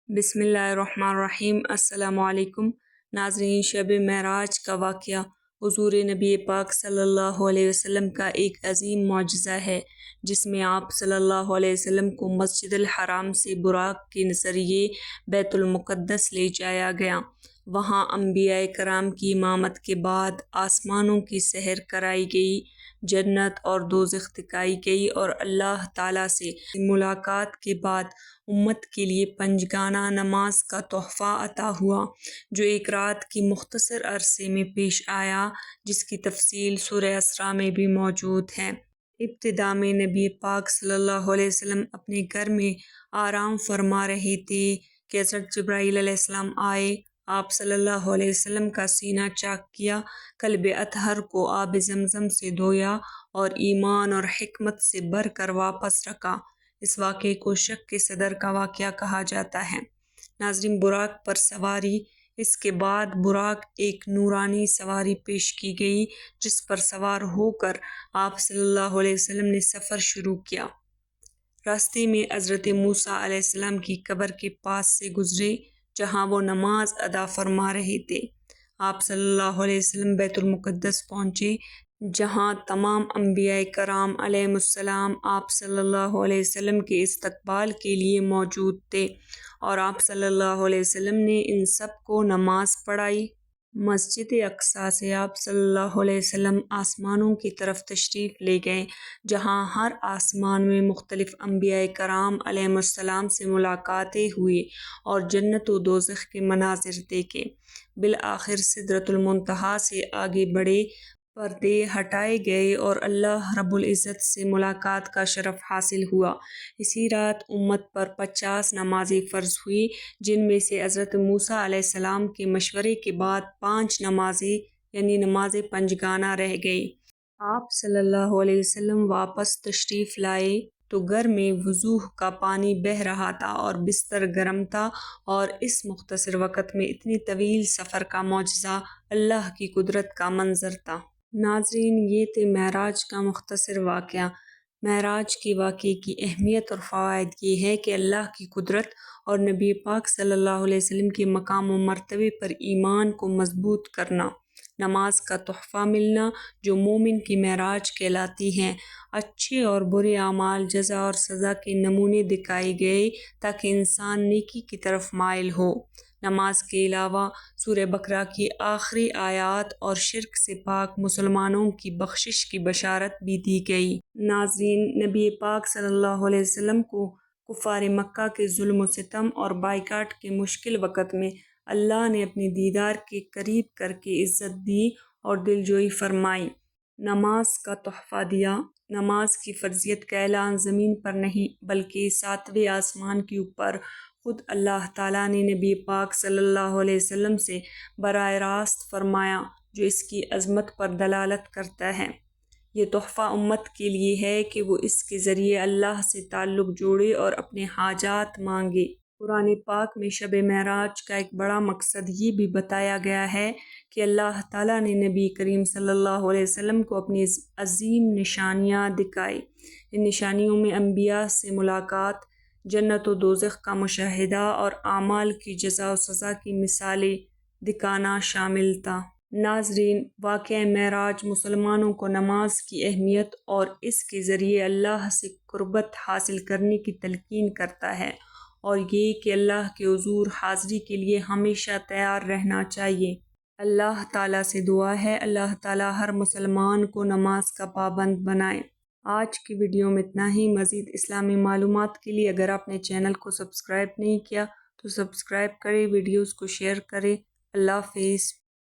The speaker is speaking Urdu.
بسم اللہ الرحمن الرحیم۔ السلام علیکم ناظرین، شب معراج کا واقعہ حضور نبی پاک صلی اللہ علیہ وسلم کا ایک عظیم معجزہ ہے، جس میں آپ صلی اللہ علیہ وسلم کو مسجد الحرام سے براق کے ذریعے بیت المقدس لے جایا گیا۔ وہاں انبیاء کرام کی امامت کے بعد آسمانوں کی سیر کرائی گئی، جنت اور دوزخ دکھائی گئی اور اللہ تعالیٰ سے ملاقات کے بعد امت کے لیے پنجگانہ نماز کا تحفہ عطا ہوا، جو ایک رات کی مختصر عرصے میں پیش آیا، جس کی تفصیل سورہ اسراء میں بھی موجود ہے۔ ابتدا میں نبی پاک صلی اللہ علیہ وسلم اپنے گھر میں آرام فرما رہے تھے کہ حضرت جبرائیل علیہ السلام آئے۔ آپ صلی اللہ علیہ وسلم کا سینہ چاک کیا، قلب اطہر کو آب زمزم سے دھویا اور ایمان اور حکمت سے بھر کر واپس رکھا۔ اس واقعے کو شق صدر کا واقعہ کہا جاتا ہے۔ ناظرین، براق پر سواری۔ اس کے بعد براق ایک نورانی سواری پیش کی گئی، جس پر سوار ہو کر آپ صلی اللہ علیہ وسلم نے سفر شروع کیا۔ راستے میں حضرت موسیٰ علیہ السلام کی قبر کے پاس سے گزرے، جہاں وہ نماز ادا فرما رہے تھے۔ آپ صلی اللہ علیہ وسلم بیت المقدس پہنچے، جہاں تمام انبیاء کرام علیہم السلام آپ صلی اللہ علیہ وسلم کے استقبال کے لیے موجود تھے، اور آپ صلی اللہ علیہ وسلم نے ان سب کو نماز پڑھائی۔ مسجد اقصیٰ سے آپ صلی اللہ علیہ وسلم آسمانوں کی طرف تشریف لے گئے، جہاں ہر آسمان میں مختلف انبیاء کرام علیہم السلام سے ملاقاتیں ہوئی اور جنت و دوزخ کے مناظر دیکھے۔ بالآخر سدرۃ المنتہیٰ سے آگے بڑھے، پردے ہٹائے گئے اور اللہ رب العزت سے ملاقات کا شرف حاصل ہوا۔ اسی رات امت پر 50 نمازیں فرض ہوئی، جن میں سے حضرت موسیٰ علیہ السلام کے مشورے کے بعد 5 نمازیں یعنی نماز پنجگانہ رہ گئی۔ آپ صلی اللہ علیہ وسلم واپس تشریف لائے تو گھر میں وضو کا پانی بہہ رہا تھا اور بستر گرم تھا، اور اس مختصر وقت میں اتنی طویل سفر کا معجزہ اللہ کی قدرت کا منظر تھا۔ ناظرین، یہ تھے معراج کا مختصر واقعہ۔ معراج کے واقعے کی اہمیت اور فوائد یہ ہے کہ اللہ کی قدرت اور نبی پاک صلی اللہ علیہ وسلم کے مقام و مرتبے پر ایمان کو مضبوط کرنا، نماز کا تحفہ ملنا جو مومن کی معراج کہلاتی ہے، اچھے اور برے اعمال، جزا اور سزا کے نمونے دکھائے گئے تاکہ انسان نیکی کی طرف مائل ہو۔ نماز کے علاوہ سورہ بقرہ کی آخری آیات اور شرک سے پاک مسلمانوں کی بخشش کی بشارت بھی دی گئی۔ ناظرین، نبی پاک صلی اللہ علیہ وسلم کو کفار مکہ کے ظلم و ستم اور بائیکاٹ کے مشکل وقت میں اللہ نے اپنے دیدار کے قریب کر کے عزت دی اور دلجوئی فرمائی، نماز کا تحفہ دیا۔ نماز کی فرضیت کا اعلان زمین پر نہیں بلکہ 7ویں آسمان کے اوپر خود اللہ تعالیٰ نے نبی پاک صلی اللہ علیہ وسلم سے براہ راست فرمایا، جو اس کی عظمت پر دلالت کرتا ہے۔ یہ تحفہ امت کے لیے ہے کہ وہ اس کے ذریعے اللہ سے تعلق جوڑے اور اپنے حاجات مانگے۔ قرآن پاک میں شب معراج کا ایک بڑا مقصد یہ بھی بتایا گیا ہے کہ اللہ تعالیٰ نے نبی کریم صلی اللہ علیہ وسلم کو اپنی عظیم نشانیاں دکھائیں۔ ان نشانیوں میں انبیاء سے ملاقات، جنت و دوزخ کا مشاہدہ اور اعمال کی جزا و سزا کی مثالیں دکھانا شامل تھا۔ ناظرین، واقعہ معراج مسلمانوں کو نماز کی اہمیت اور اس کے ذریعے اللہ سے قربت حاصل کرنے کی تلقین کرتا ہے، اور یہ کہ اللہ کے حضور حاضری کے لیے ہمیشہ تیار رہنا چاہیے۔ اللہ تعالیٰ سے دعا ہے اللہ تعالیٰ ہر مسلمان کو نماز کا پابند بنائے۔ آج کی ویڈیو میں اتنا ہی۔ مزید اسلامی معلومات کے لیے اگر آپ نے چینل کو سبسکرائب نہیں کیا تو سبسکرائب کریں، ویڈیوز کو شیئر کریں۔ اللہ حافظ۔